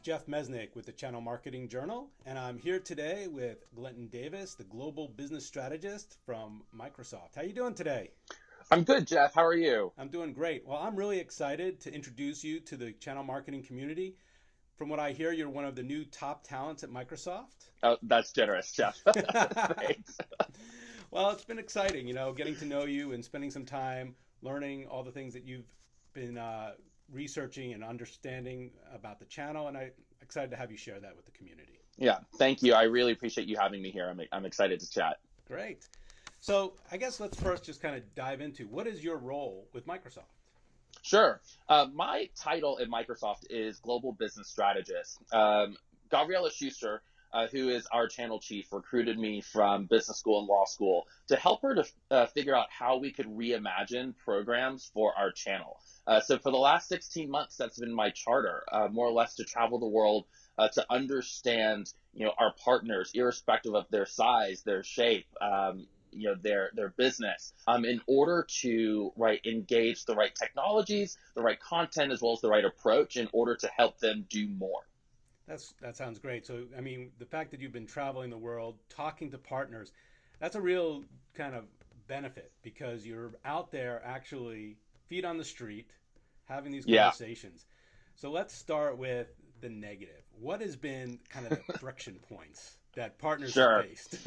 Jeff Mesnick with the Channel Marketing Journal, and I'm here today with Glenton Davis, the Global Business Strategist from Microsoft. How are you doing today? I'm good, Jeff. How are you? I'm doing great. Well, I'm really excited to introduce you to the channel marketing community. From what I hear, you're one of the new top talents at Microsoft. Oh, that's generous, Jeff. Thanks. Well, it's been exciting, getting to know you and spending some time learning all the things that you've been researching and understanding about the channel, and I'm excited to have you share that with the community. Yeah, thank you. I really appreciate you having me here. I'm excited to chat. Great. So I guess let's first just kind of dive into what is your role with Microsoft? Sure. My title at Microsoft is Global Business Strategist. Gabriella Schuster, who is our channel chief, recruited me from business school and law school to help her to figure out how we could reimagine programs for our channel. So for the last 16 months, that's been my charter, more or less to travel the world, to understand, our partners, irrespective of their size, their shape, their business, in order to engage the right technologies, the right content, as well as the right approach in order to help them do more. That sounds great. So, I mean, the fact that you've been traveling the world, talking to partners, that's a real kind of benefit because you're out there actually feet on the street having these conversations. So let's start with the negative. What has been kind of the friction points that partners have faced?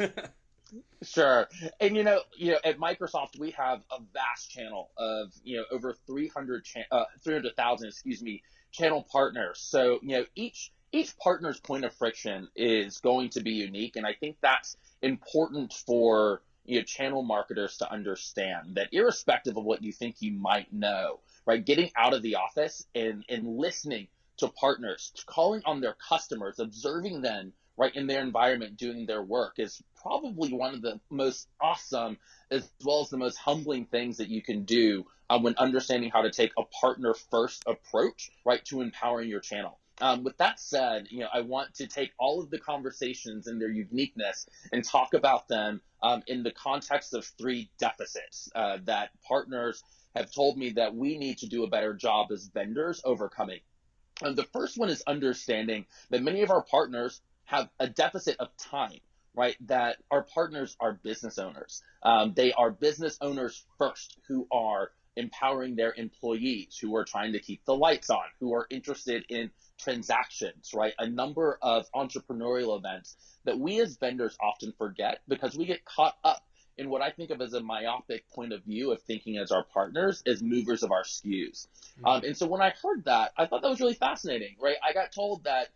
Sure. And, at Microsoft, we have a vast channel of, over 300,000, channel partners. So, each partner's point of friction is going to be unique. And I think that's important for, channel marketers to understand that irrespective of what you think you might know, right, getting out of the office and listening to partners, calling on their customers, observing them, right, in their environment, doing their work is probably one of the most awesome as well as the most humbling things that you can do when understanding how to take a partner first approach, right, to empowering your channel. With that said, I want to take all of the conversations and their uniqueness and talk about them in the context of three deficits that partners have told me that we need to do a better job as vendors overcoming. The first one is understanding that many of our partners have a deficit of time, right? That our partners are business owners. They are business owners first who are empowering their employees, who are trying to keep the lights on, who are interested in transactions, right? A number of entrepreneurial events that we as vendors often forget because we get caught up in what I think of as a myopic point of view of thinking as our partners as movers of our SKUs. And so when I heard that, I thought that was really fascinating, right? I got told that,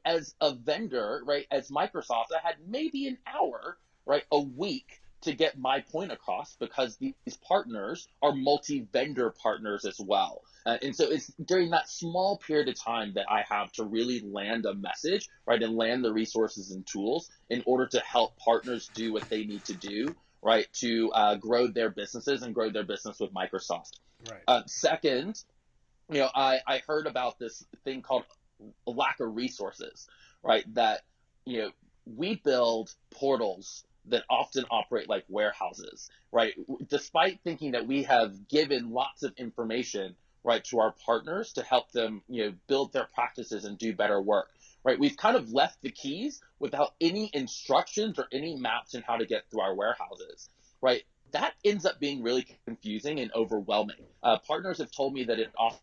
as a vendor, right, as Microsoft, I had maybe an hour, right, a week to get my point across because these partners are multi-vendor partners as well. And so it's during that small period of time that I have to really land a message, right, and land the resources and tools in order to help partners do what they need to do, right, to grow their businesses and grow their business with Microsoft. Right. Second, I heard about this thing called a lack of resources, right, that, we build portals that often operate like warehouses, right? Despite thinking that we have given lots of information, right, to our partners to help them, build their practices and do better work, right? We've kind of left the keys without any instructions or any maps on how to get through our warehouses, right? That ends up being really confusing and overwhelming. Partners have told me that it often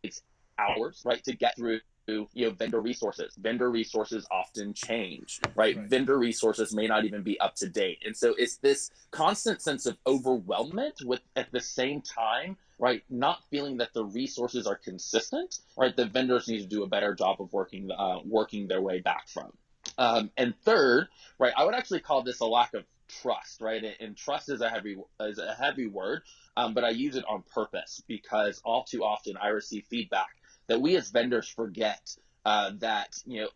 takes hours, right, to get through vendor resources. Vendor resources often change, right? Vendor resources may not even be up to date. And so it's this constant sense of overwhelmment with at the same time, right, not feeling that the resources are consistent, right? The vendors need to do a better job of working their way back from. And third, right, I would actually call this a lack of trust, right? And trust is a heavy word, but I use it on purpose because all too often I receive feedback that we as vendors forget that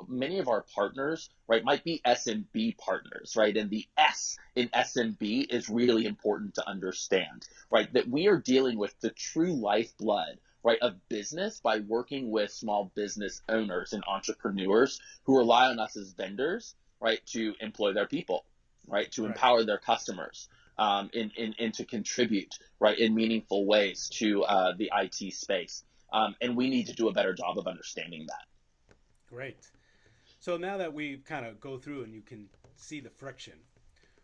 many of our partners, right, might be SMB partners, right, and the S in SMB is really important to understand, right, that we are dealing with the true lifeblood, right, of business by working with small business owners and entrepreneurs who rely on us as vendors, right, to employ their people, right, to empower their customers, and to contribute, right, in meaningful ways to the IT space. And we need to do a better job of understanding that. Great. So now that we kind of go through and you can see the friction,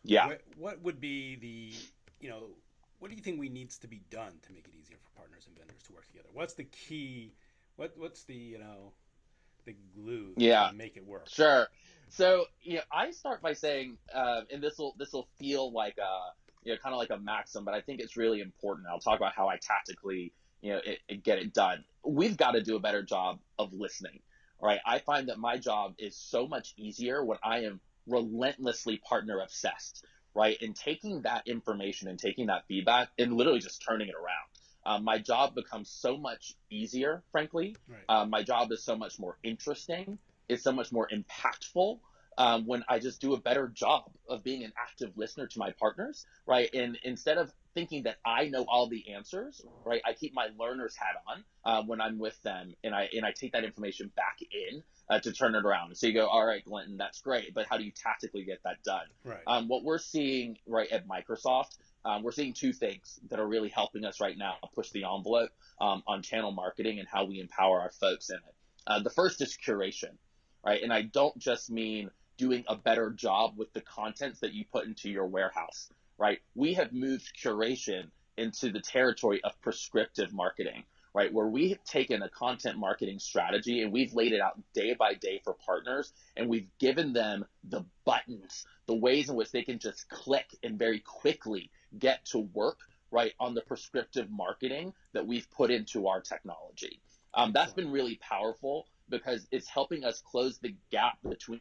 Yeah. what would be you know, what do you think we needs to be done to make it easier for partners and vendors to work together? What's the key? What's the, the glue that's going Yeah. to make it work? Sure. So, I start by saying, and this will feel like kind of like a maxim, but I think it's really important. I'll talk about how I tactically, get it done. We've got to do a better job of listening, right? I find that my job is so much easier when I am relentlessly partner obsessed, right? And taking that information and taking that feedback and literally just turning it around. My job becomes so much easier, frankly. Right. My job is so much more interesting. It's so much more impactful when I just do a better job of being an active listener to my partners, right? And instead of thinking that I know all the answers, right, I keep my learner's hat on when I'm with them, and I take that information back in to turn it around. So you go, all right, Glenton, that's great, but how do you tactically get that done? Right. What we're seeing right at Microsoft, we're seeing two things that are really helping us right now push the envelope on channel marketing and how we empower our folks in it. The first is curation, right? And I don't just mean doing a better job with the contents that you put into your warehouse, right? We have moved curation into the territory of prescriptive marketing, right? Where we have taken a content marketing strategy and we've laid it out day by day for partners, and we've given them the buttons, the ways in which they can just click and very quickly get to work, right, on the prescriptive marketing that we've put into our technology. That's Excellent. been really powerful because it's helping us close the gap between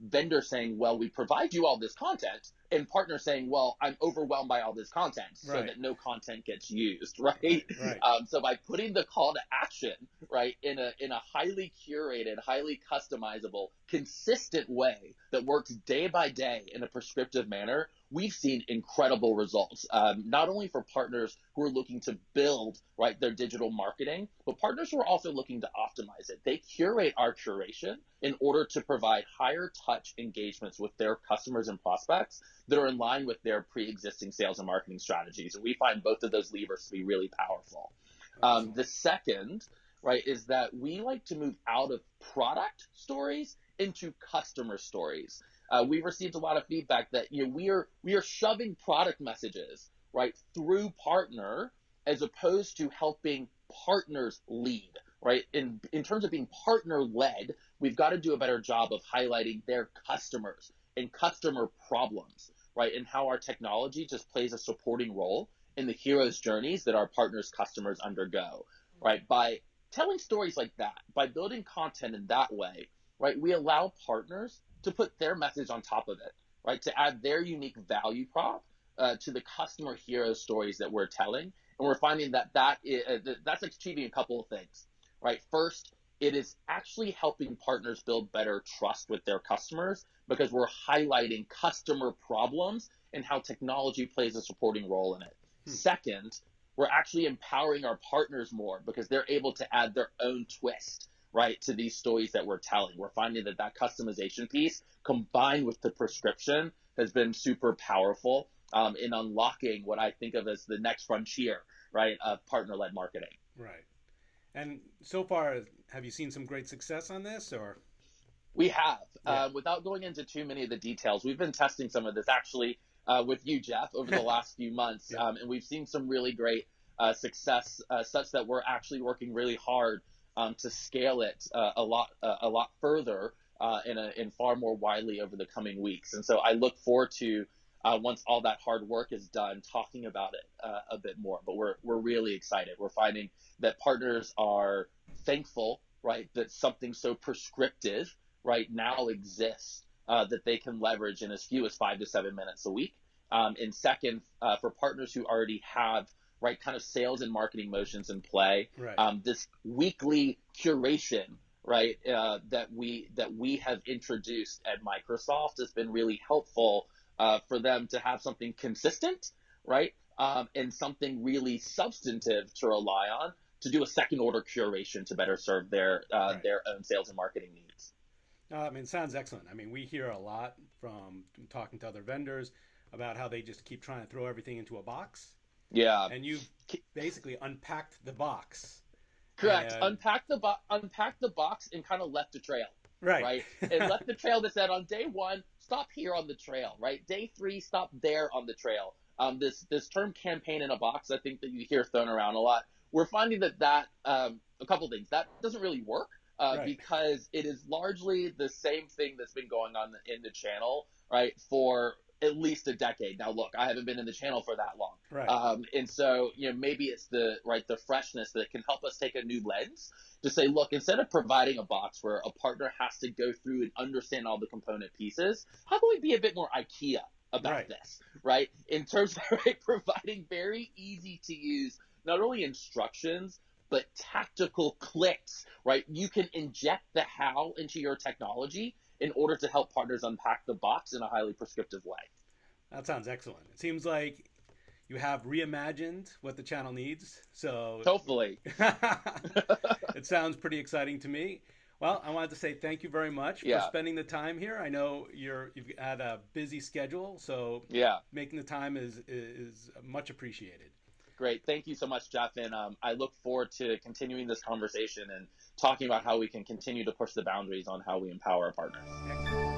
vendor saying, well, we provide you all this content, and partner saying, well, I'm overwhelmed by all this content, so Right. that no content gets used, right? Right. Right. So by putting the call to action, right, in a highly curated, highly customizable, consistent way that works day by day in a prescriptive manner, we've seen incredible results, not only for partners who are looking to build, right, their digital marketing, but partners who are also looking to optimize it. They curate our curation in order to provide higher touch engagements with their customers and prospects that are in line with their pre-existing sales and marketing strategies. And we find both of those levers to be really powerful. Excellent. The second, right, is that we like to move out of product stories into customer stories. We've received a lot of feedback that we are shoving product messages, right, through partner as opposed to helping partners lead, right? In terms of being partner led, we've got to do a better job of highlighting their customers and customer problems, right? And how our technology just plays a supporting role in the hero's journeys that our partners' customers undergo, right? By telling stories like that, by building content in that way, right, we allow partners to put their message on top of it, right? To add their unique value prop to the customer hero stories that we're telling. And we're finding that that's achieving a couple of things, right? First, it is actually helping partners build better trust with their customers because we're highlighting customer problems and how technology plays a supporting role in it. Hmm. Second, we're actually empowering our partners more because they're able to add their own twist, right, to these stories that we're telling. We're finding that customization piece combined with the prescription has been super powerful in unlocking what I think of as the next frontier, right, of partner-led marketing. Right. And so far, have you seen some great success on this, or? We have. Yeah. Without going into too many of the details, we've been testing some of this actually with you, Jeff, over the last few months, Yeah. and we've seen some really great success, such that we're actually working really hard to scale it a lot further and far more widely over the coming weeks. And so I look forward to once all that hard work is done, talking about it a bit more. But we're really excited. We're finding that partners are thankful, right, that something so prescriptive right now exists that they can leverage in as few as 5 to 7 minutes a week. And second, for partners who already have right kind of sales and marketing motions in play, Right. this weekly curation, right, that we have introduced at Microsoft has been really helpful for them to have something consistent, right, and something really substantive to rely on to do a second order curation to better serve Right. their own sales and marketing needs. I mean, it sounds excellent. I mean, we hear a lot from talking to other vendors about how they just keep trying to throw everything into a box, Yeah. and you've basically unpacked the box Correct. And Unpack the box and kind of left a trail, right. right? And left the trail that said on day one, stop here on the trail, right? Day three, stop there on the trail. This term campaign in a box, I think that you hear thrown around a lot. We're finding that a couple things that doesn't really work Right. because it is largely the same thing that's been going on in the channel, right, for at least a decade. Now, look, I haven't been in the channel for that long. Right. And so, maybe it's the freshness that can help us take a new lens to say, look, instead of providing a box where a partner has to go through and understand all the component pieces, how can we be a bit more IKEA about Right. this, right? In terms of providing very easy to use, not only instructions, but tactical clicks, right? You can inject the how into your technology in order to help partners unpack the box in a highly prescriptive way. That sounds excellent. It seems like you have reimagined what the channel needs. So Hopefully. it sounds pretty exciting to me. Well, I wanted to say thank you very much for Yeah. spending the time here. I know you've had a busy schedule, so Yeah. making the time is much appreciated. Great. Thank you so much, Jeff. And I look forward to continuing this conversation and talking about how we can continue to push the boundaries on how we empower our partners. Excellent.